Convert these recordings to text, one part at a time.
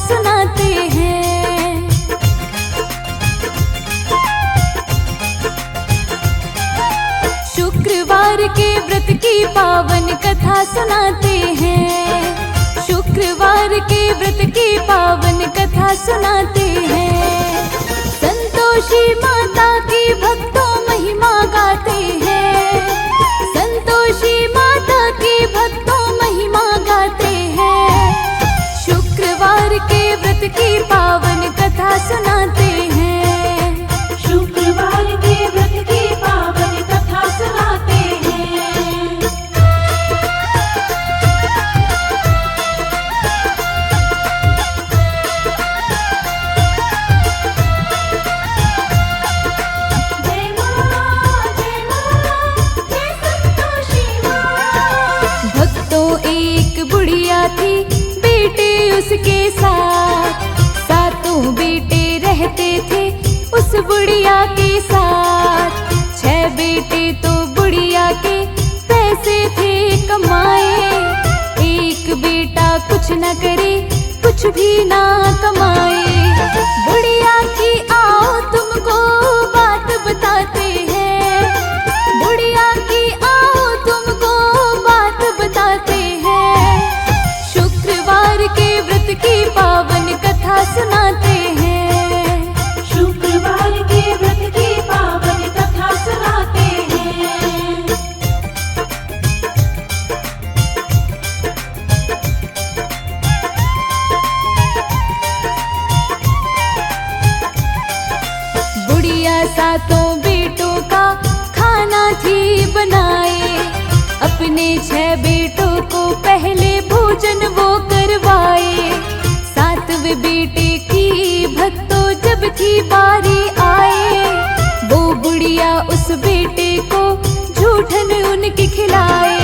सुनाते हैं। शुक्रवार के व्रत की पावन कथा सुनाते हैं। शुक्रवार के व्रत की पावन कथा सुनाते हैं। संतोषी माता की भक्तों महिमा गाते हैं। संतोषी माता की भक्तों महिमा गाते हैं। शुक्रवार के व्रत की पावन कथा सुनाते हैं। शुक्रवार के व्रत की पावन कथा सुनाते हैं। जय मां जय संतोषी मां। भक्तों एक बुढ़िया थी, बेटे उसके साथ। सातों बेटे रहते थे उस बुढ़िया के साथ। 6 बेटे तो बुढ़िया के पैसे थे कमाए। एक बेटा कुछ न करे, कुछ भी ना कमाए। बुढ़िया की आओ तुमको बात बताते हैं। बुढ़िया की आओ तुमको बात बताते हैं। शुक्रवार के व्रत की पावन कथा सुनाते हैं। शुक्रवार के व्रत की पावन कथा सुनाते हैं। बुढ़िया सातों बेटों का खाना थी बनाए। अपने 6 बेटों को पहले भोजन वो करवाए। 7वें बेटे की भक्तों जब थी बारी आए, वो बुढ़िया उस बेटे को जूठन उनके खिलाए।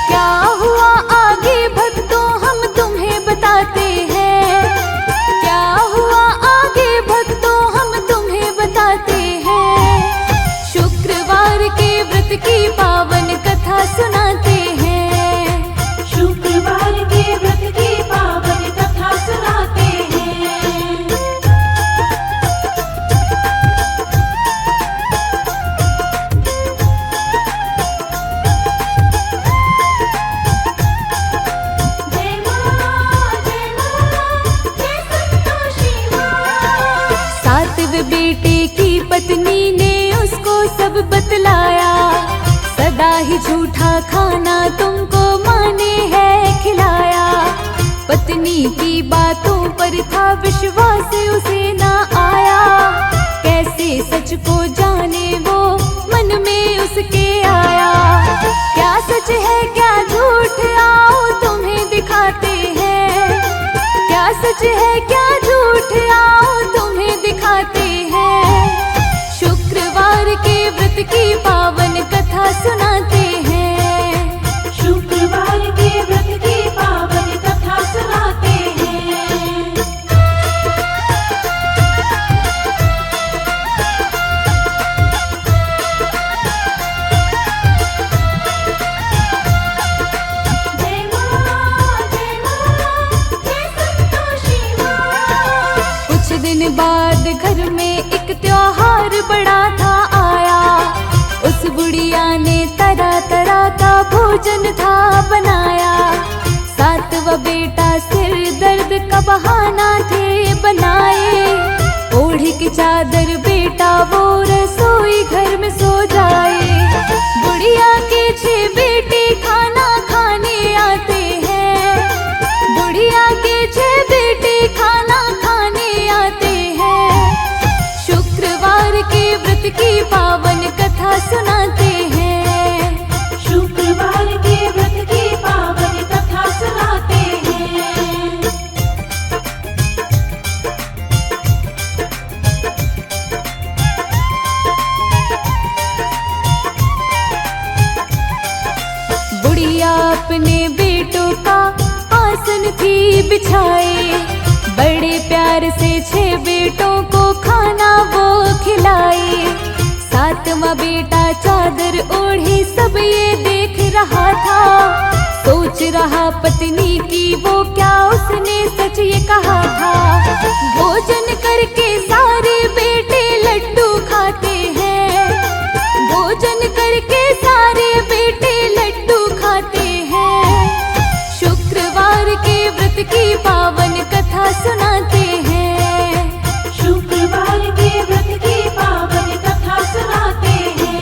क्या हुआ आगे भक्तों हम तुम्हें बताते हैं। क्या हुआ आगे भक्तों हम तुम्हें बताते हैं। शुक्रवार के व्रत की पावन कथा सुनाते हैं। शुक्रवार के व्रत की पावन कथा सुनाते हैं। जय मां जय संतोषी मां। 7वें बेटे की पत्नी ने उसको सब बतलाया। सदा ही झूठा खाना तुमको माँ ने है खिलाया। पत्नी की बातों पर था विश्वास उसे ना आया। कैसे सच को जाने वो मन में उसके आया। क्या सच है क्या झूठ आओ तुम्हें दिखाते हैं। क्या सच है क्या झूठ आओ तुम्हें दिखाते हैं। शुक्रवार के व्रत की पावन कथा सुनाते हैं। शुक्रवार के व्रत की पावन कथा सुनाते हैं। जय मां जय संतोषी मां। कुछ दिन बाद घर में एक त्योहार बड़ा था आया। उस बुढ़िया ने तरह तरह का भोजन था बनाया। 7वां बेटा सिर दर्द का बहाना थे बनाए। ओढ़ के चादर बेटा वो रसोई घर में सो जाए। बुढ़िया के 6 बेटे खाना खाने आते हैं। बुढ़िया के 6 बेटे खाना खाने आते हैं। शुक्रवार के व्रत की पावन कथा सुनाते हैं। शुक्रवार के व्रत की पावन कथा सुनाते हैं। बुढ़िया अपने बेटों का आसन थी बिछाए। बड़े प्यार से 6 बेटों को खाना वो खिलाए। 7वां बेटा चादर ओढ़े सब ये देख रहा था। सोच रहा पत्नी की वो क्या उसने सच ये कहा था। की पावन कथा सुनाते हैं। शुक्रवार के व्रत की पावन कथा सुनाते हैं।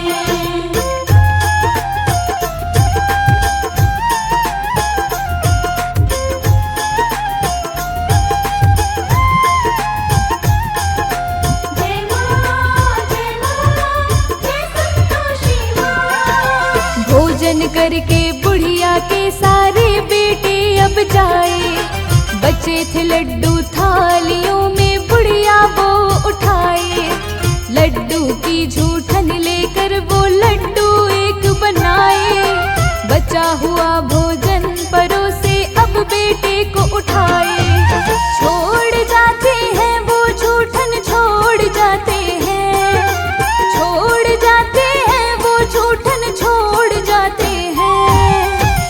जय मां जय संतोषी मां। भोजन करके बुढ़िया के सारे बेटे अब जाए, बचे थे लड्डू थालियों में बुढ़िया वो उठाए। लड्डू की झूठन लेकर वो लड्डू एक बनाए, बचा हुआ भोजन परोसे अब बेटे को उठाए। छोड़ जाते हैं वो झूठन छोड़ जाते हैं, छोड़ जाते हैं वो झूठन छोड़ जाते हैं।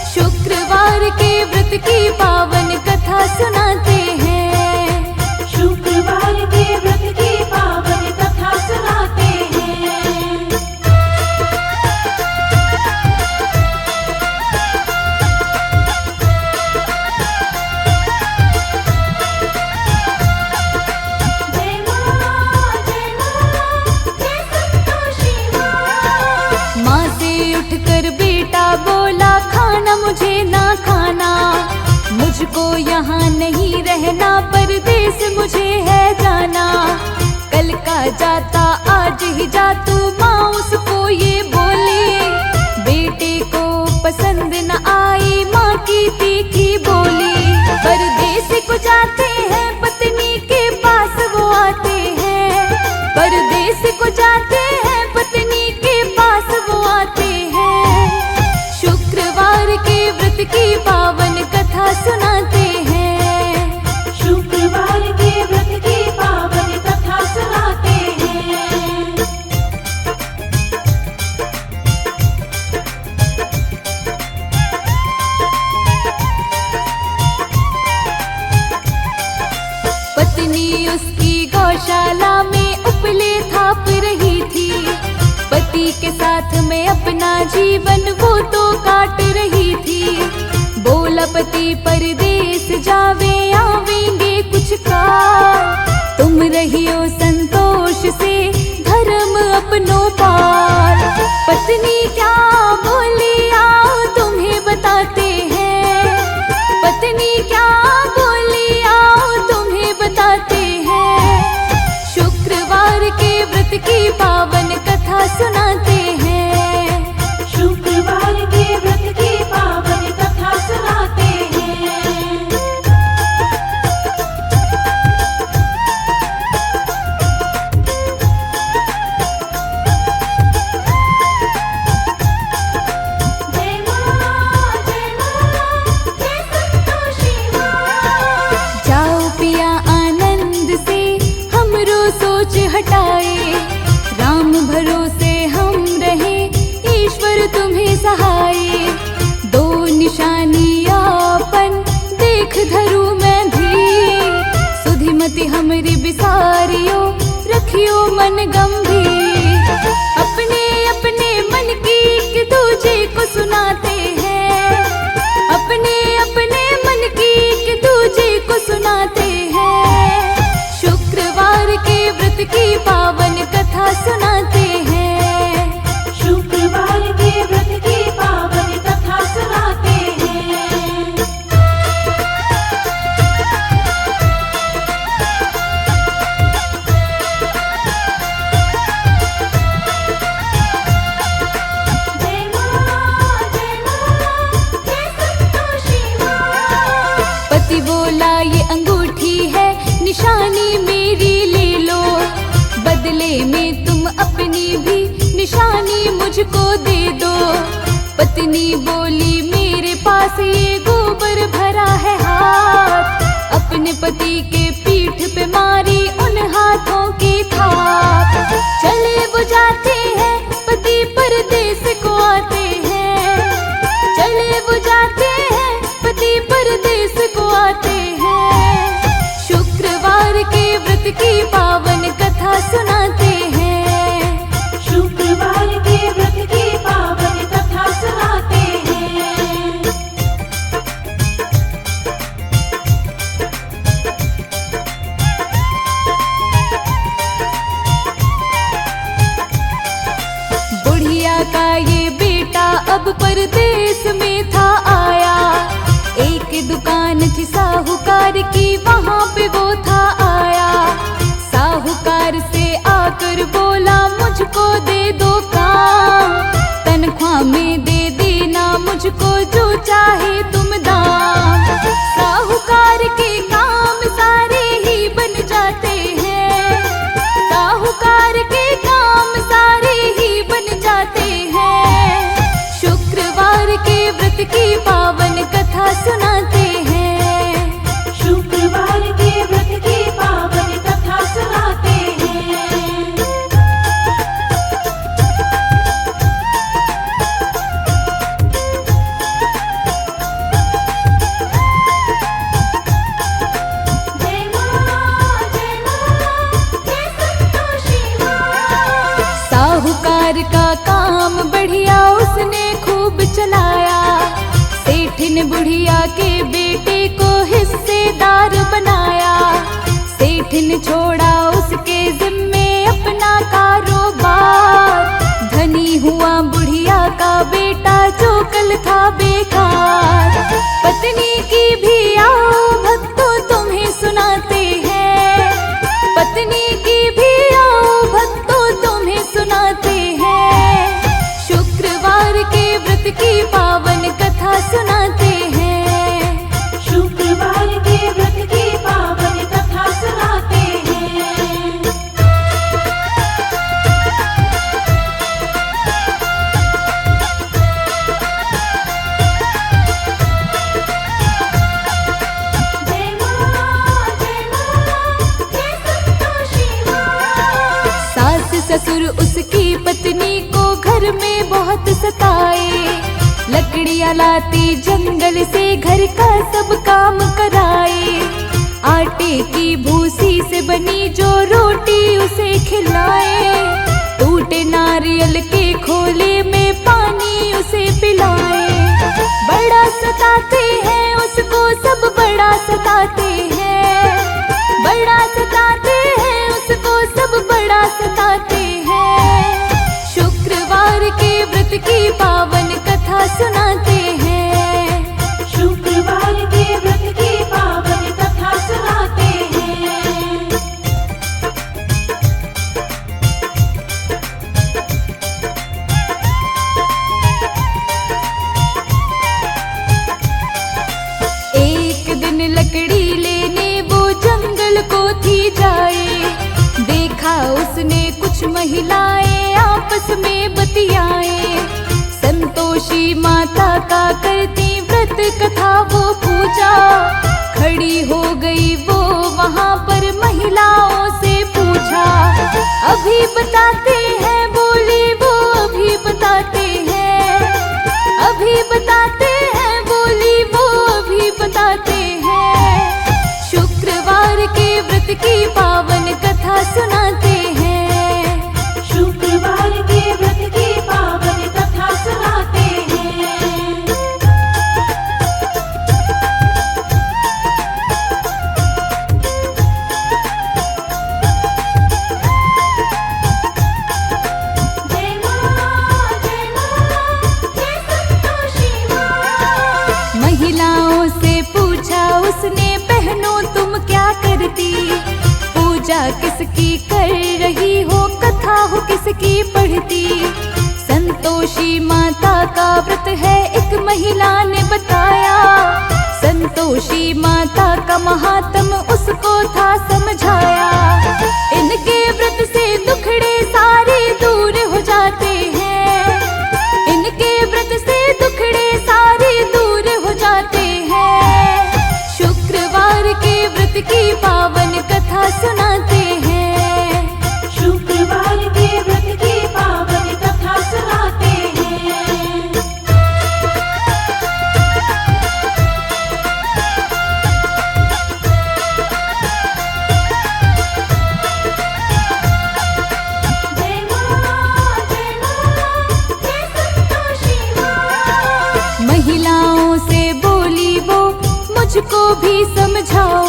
शुक्रवार के व्रत की पावन कथा सुनाते हैं। शुक्रवार के व्रत की पावन कथा सुनाते हैं। जय मां जय संतोषी मां। माँ से उठकर बेटा बोला खाना मुझे ना खाना, मुझको यहाँ नहीं रहना परदेस मुझे है जाना। कल का जाता आज ही जा तू, माँ उसको ये बोली। बेटे को पसंद न आई माँ की तीखी बोली। परदेस को जाते हैं पत्नी के पास वो आते हैं, परदेस को जाते हैं पत्नी के पास वो आते हैं। शुक्रवार के व्रत की पावन कथा सुनाते हैं। शुक्रवार के व्रत की पावन कथा सुनाते हैं। पत्नी उसकी गौशाला में उपले थाप रही थी, पति के साथ में अपना जीवन वो तो काट रही थी। बोला पति परदेस जावे आवेंगे कुछ का, तुम रहियो संतोष से धर्म अपनों पार। पत्नी क्या बोली आओ तुम्हें बताते हैं, पत्नी क्या बोली आओ तुम्हें बताते हैं। शुक्रवार के व्रत की पावन कथा सुनाते हैं। शुक्रवार के व्रत की पावन कथा सुनाते हैं। जय मां जय संतोषी मां। जाओ पिया आनंद से हमरो सोच हटाए, राम भरोसे हम रहे ईश्वर तुम्हें सहाय। दो निशानी आपन देख धरू मैं भी, सुधिमति हमरी बिसारियो रखियो मन गंभीर। अपने अपने मन की एक दूजे को सुनाते हैं, अपने अपने मन की एक दूजे को सुनाते हैं। शुक्रवार के व्रत की पावन कथा सुनाते हैं। शुक्रवार के व्रत की पावन कथा सुनाते हैं। जय मां जय संतोषी मां। पति बोला ये अंगूठी है निशानी मेरी ले लो, बदले में तुम अपनी भी निशानी मुझको दे दो। पत्नी बोली मेरे पास ये गोबर भरा है हाथ, अपने पति के पीठ पे मारी उन हाथों की थाप। चले वो जाते हैं पति परदेस को आते हैं, चले वो जाते हैं पति परदेस को आते हैं। शुक्रवार के व्रत की पावन कथा सुनाते हैं। शुक्रवार के व्रत की पावन कथा सुनाते हैं। चाहे तुम दाम। साहूकार के काम सारे ही बन जाते हैं, साहूकार के काम सारे ही बन जाते हैं। शुक्रवार के व्रत की पावन कथा सुनाते हैं, शुक्रवार के व्रत की पावन कथा सुनाते हैं। जय मां जय मां जय संतोषी मां। साहूकार का काम बढ़िया उसने खूब चलाया। सेठिन बुढ़िया के बेटे को हिस्सेदार बनाया। सेठिन छोड़ा उसके जिम्मे अपना कारोबार। धनी हुआ बुढ़िया का बेटा जो कल था बेकार। पत्नी की भी आओ भक्तों तुम्हें सुनाते हैं, पत्नी की भी आओ भक्तों तुम्हें सुनाते हैं। शुक्रवार के व्रत की पावन कथा सुनाते हैं, शुक्रवार के व्रत की पावन कथा सुनाते हैं। जय मां जय संतोषी मां। सास ससुर उसकी पत्नी को घर में बहुत सताए। लकड़ियां लाती जंगल से घर का सब काम कराए। आटे की भूसी से बनी जो रोटी उसे खिलाए। टूटे नारियल के खोले में पानी उसे पिलाए। बड़ा सताते हैं उसको सब बड़ा सताते हैं, बड़ा सताते हैं उसको सब बड़ा सताते हैं। शुक्रवार के व्रत की पावन कथा सुनाते हैं, शुक्रवार के व्रत की पावन कथा सुनाते हैं। एक दिन लकड़ी लेने वो जंगल को थी जाए। देखा उसने कुछ महिलाएं आपस में बतियाए। संतोषी माता का करती व्रत कथा वो पूजा। खड़ी हो गई वो वहां पर महिलाओं से पूछा। अभी बताते हैं बोली वो अभी बताते हैं, अभी बताते हैं बोली वो अभी बताते हैं। शुक्रवार के व्रत की पावन कथा सुनाते हैं, शुक्रवार के व्रत की पावन कथा सुनाते हैं। जय मां जय संतोषी मां। महिलाओं से पूछा उसने, बहनों तुम क्या करती? पूजा किसकी कर रही हो, कथा हो किसकी पढ़ती? संतोषी माता का व्रत है एक महिला ने बताया। संतोषी माता का महात्म उसको था समझाया। इनके व्रत से दुखड़े सारे दूर हो जाते हैं, इनके व्रत से दुखड़े सारे दूर हो जाते हैं। शुक्रवार के व्रत की पावन कथा सुनाते हैं, शुक्रवार के व्रत की पावन कथा सुनाते हैं। जय मां जय संतोषी मां। महिलाओं से बोली वो मुझको भी समझाओ।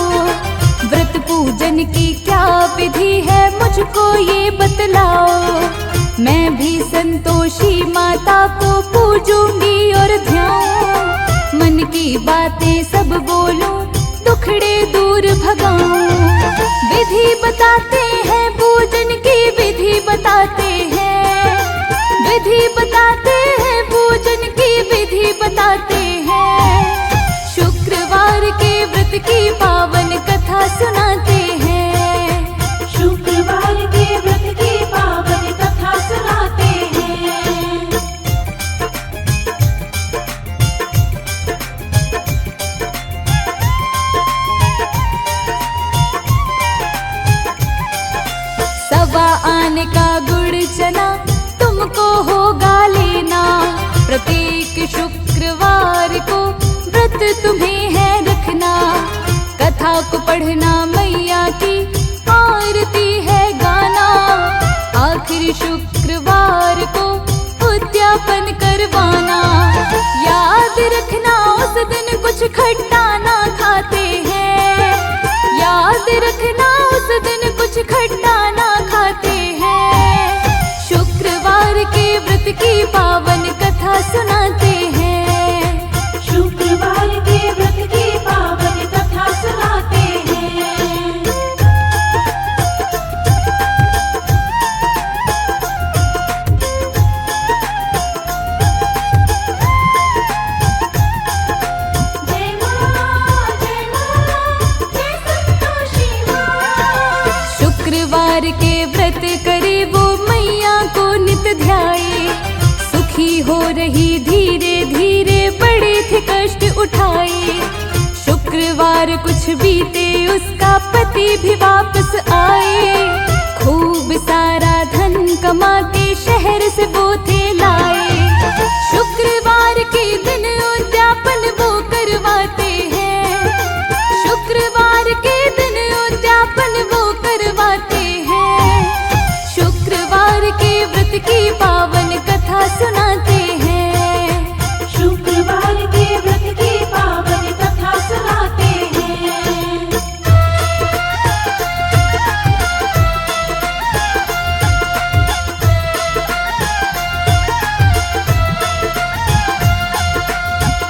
व्रत पूजन की क्या विधि है मुझको ये बतलाओ। मैं भी संतोषी माता को पूजूंगी और ध्याऊं। मन की बातें सब बोलूं, दुखड़े दूर भगाऊं। विधि बताते हैं पूजन की विधि बताते हैं, विधि बताते हैं पूजन की विधि बताते हैं। एक शुक्रवार को व्रत तुम्हें है रखना, कथा को पढ़ना, मैया की आरती है गाना। आखिरी शुक्रवार को उद्यापन करवाना, याद रखना उस दिन कुछ खट्टा ना खाते हैं, याद रखना उस दिन कुछ खट्टा ना खाते हैं। शुक्रवार के व्रत की पावन कथा सुनाते हैं, शुक्रवार के व्रत की पावन कथा सुनाते हैं। जय मां जय मां जय संतोषी मां। शुक्रवार के व्रत करे वो मैया को नित ध्याए, सुखी हो रही धीरे धीरे बड़े थे कष्ट उठाए। शुक्रवार कुछ बीते उसका पति भी वापस आए, खूब सारा धन कमा के शहर से वो थे लाए। शुक्रवार के दिन उद्यापन वो करवाते हैं, शुक्रवार के दिन उद्यापन वो करवाते हैं। शुक्रवार के व्रत की पावन कथा सुनाते हैं, शुक्रवार के व्रत की पावन कथा सुनाते हैं।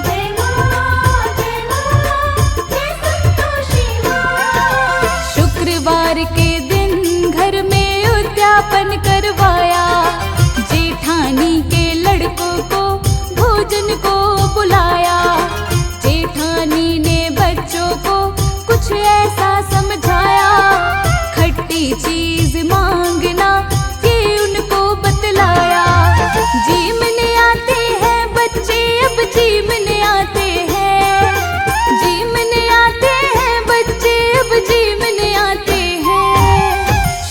जय मां जय संतोषी मां। शुक्रवार के दिन घर में उद्यापन करवाया, जेठानी के लड़कों को भोजन को बुलाया। जेठानी ने बच्चों को कुछ ऐसा समझाया, खट्टी चीज मांगना ये उनको बतलाया। जीमने आते हैं बच्चे अब जीमने आते हैं, जीमने आते हैं बच्चे अब जीमने आते हैं।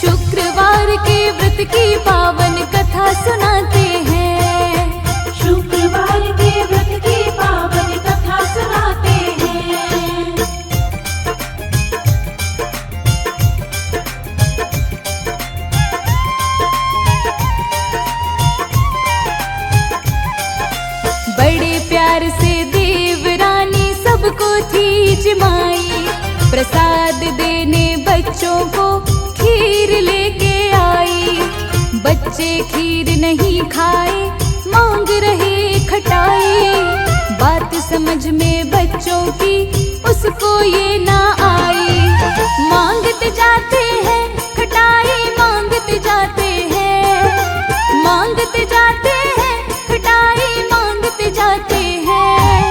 शुक्रवार के व्रत की पावन कथा सुनाते हैं, शुक्रवार के व्रत की पावन कथा सुनाते हैं। बड़े प्यार से देवरानी सबको थी जमाई, प्रसाद देने बच्चों को खीर लेके आई। बच्चे खीर नहीं खाए मांग रहे खटाई, बात समझ में बच्चों की उसको ये ना आई। मांगते जाते हैं खटाई मांगते जाते हैं, मांगते जाते हैं खटाई मांगते जाते हैं।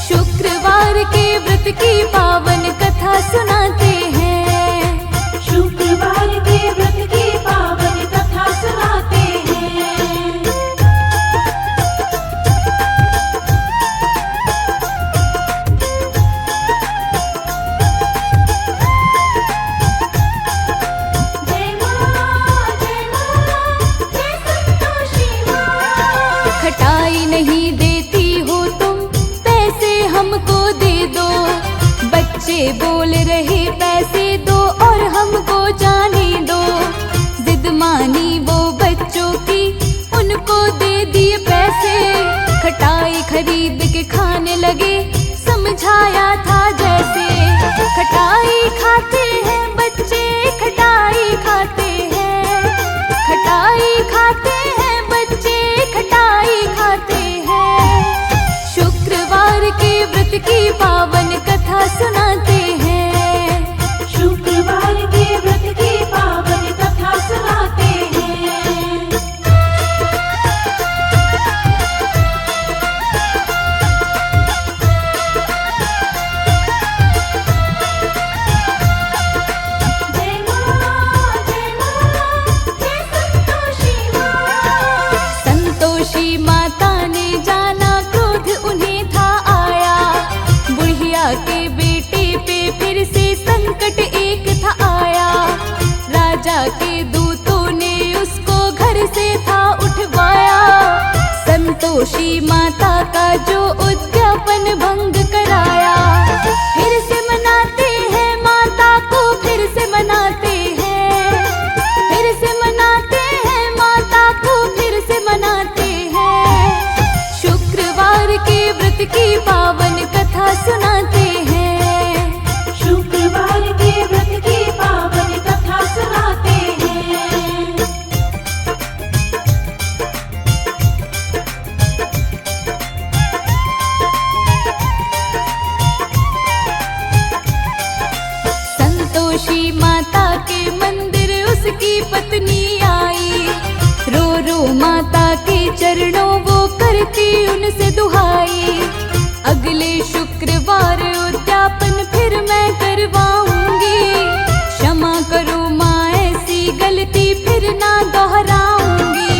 शुक्रवार के व्रत की पावन कथा सुनाते हैं, शुक्रवार के व्रत की पावन कथा सुनाते हैं। जय मां जय संतोषी मां। खटाई नहीं देती हो तुम पैसे हमको दे दो, बच्चे बोल रहे पैसे दो और हमको जाने दो। जिद मानी वो बच्चों की उनको दे दिए पैसे, खटाई खरीद के खाने लगे समझाया था जैसे। खटाई खाते हैं बच्चे खटाई खाते हैं, खटाई खाते हैं बच्चे खटाई खाते हैं। शुक्रवार के व्रत की पावन कथा सुनाते हैं, शुक्रवार के व्रत की पावन कथा सुनाते हैं। जय मां जय संतोषी मां। संतोषी माता ने जाना क्रोध उन्हें था आया, बुढ़िया के बेटे पे फिर संतोषी माता का जो उद्यापन भंग कराया, फिर से मनाते हैं माता को, फिर से मनाते हैं, फिर से मनाते हैं माता को, फिर से मनाते हैं। शुक्रवार के व्रत की पावन कथा सुनाते हैं, शुक्रवार के व्रत की पावन कथा सुनाते हैं। संतोषी माता के मंदिर उसकी पत्नी आई, रो रो माता के चरणों वो करती उनसे दुहाई। अगले शुक्रवार उद्यापन फिर मैं करवाऊंगी, क्षमा करो माँ ऐसी गलती फिर ना दोहराऊंगी।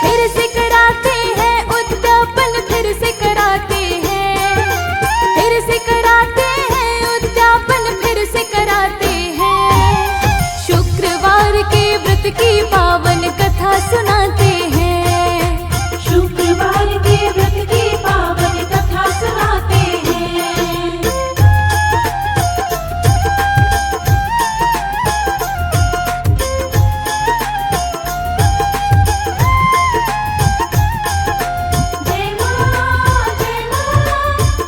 फिर से कराते हैं उद्यापन, फिर से कराते हैं, फिर से कराते हैं उद्यापन, फिर से कराते हैं। शुक्रवार के व्रत की पावन कथा सुनाते हैं, शुक्रवार के व्रत की पावन कथा सुनाते हैं। जय माँ, जय माँ,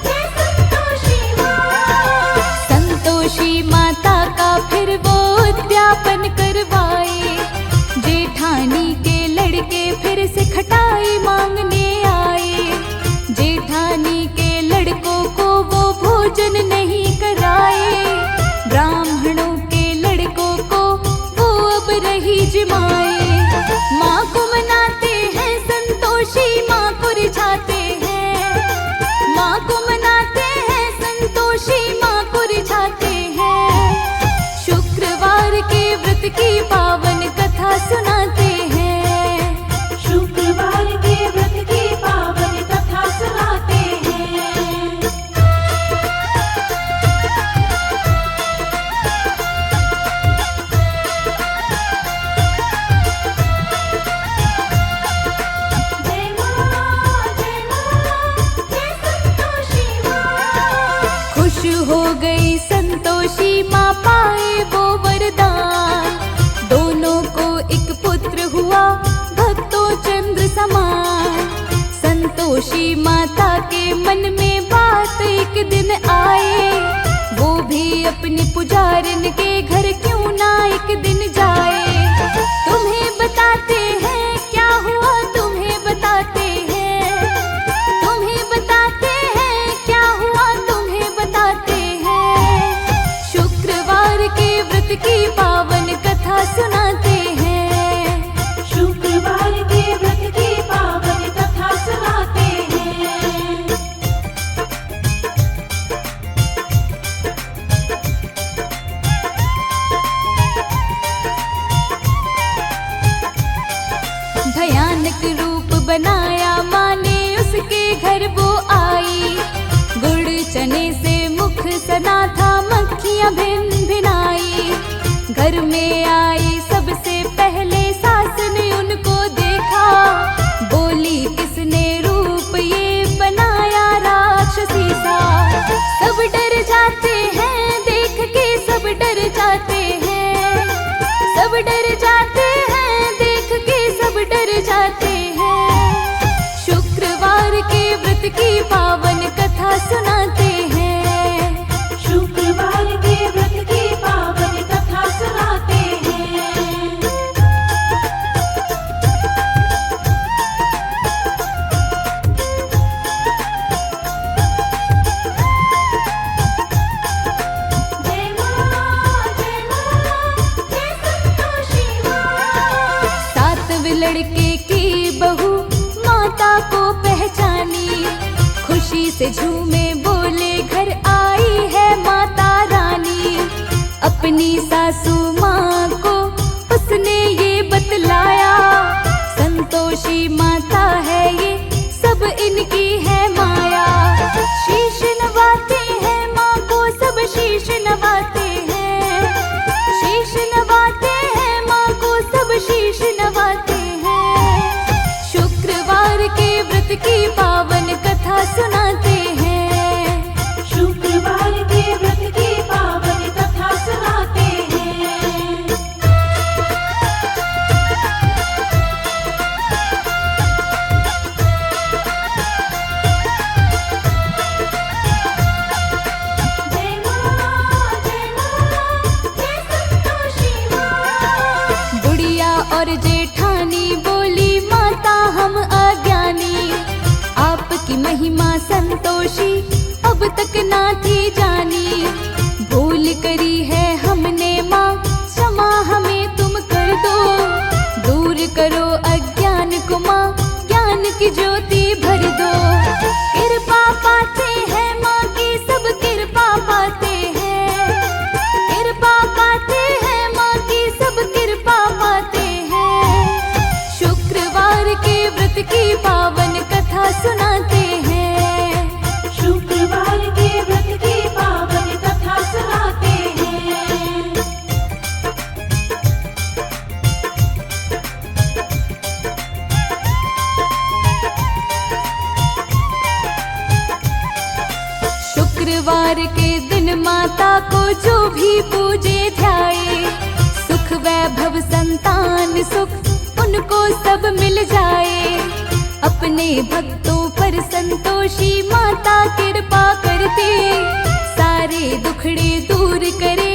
जय संतोषी माँ। संतोषी माता का फिर वो उद्यापन करवाए। जेठानी के लड़के फिर से खटाई मांगने आए, जेठानी के लड़कों को वो भोजन नहीं कराए। ब्राह्मणों के लड़कों को वो अब रही जिमाए। माँ को मनाते हैं संतोषी माँ को रिझाते हैं, माँ को मनाते हैं संतोषी माँ को रिझाते हैं। शुक्रवार के व्रत की पावन कथा सुनाते हैं, शुक्रवार के व्रत की पावन कथा सुनाते हैं। जय माँ, जय माँ, जय संतोषी माँ। खुश हो गई संतोषी माँ पाए वो वरदान, दोनों को एक पुत्र हुआ भक्तों चंद्र समान। संतोषी माता के मन में बात एक दिन आए, वो भी अपने पुजारिन के घर क्यों ना एक दिन जाए। तुम्हें बताते हैं क्या हुआ, तुम्हें बताते हैं, तुम्हें बताते हैं क्या हुआ, तुम्हें बताते हैं। शुक्रवार के व्रत की पावन कथा सुनाते हैं, शुक्रवार के व्रत की पावन कथा सुनाते हैं। भयानक रूप बनाया माँ ने उसके घर वो आई। गुड़ चने से मुख सना था, मक्खियाँ भिन भिनाई। घर में आई सबसे पहले सास ने उनको देखा, बोली किसने रूप ये बनाया राक्षसी सा। सब डर जाते हैं देख के, सब डर जाते हैं, सब डर जाते हैं देख के, सब डर जाते हैं। शुक्रवार के व्रत की पावन कथा सुनाते हैं, शुक्रवार के व्रत की पावन कथा सुनाते हैं। जय माँ, जय माँ, जय संतोषी माँ। सातवें लड़के की बहू माता को पहचानी, खुशी से झूमे बोले घर आई है माता रानी। अपनी सासू माँ को उसने ये बतलाया, संतोषी माता है ये सब इनकी है माया। शीश नवाते हैं माँ को सब, शीश नवाते हैं, शीश नवाते हैं माँ को सब, शीश नवाते हैं। शुक्रवार के व्रत की शुक्रवार के दिन माता को जो भी पूजे ध्याए, सुख वैभव संतान सुख उनको सब मिल जाए। अपने भक्तों पर संतोषी माता कृपा करती, सारे दुखड़े दूर करे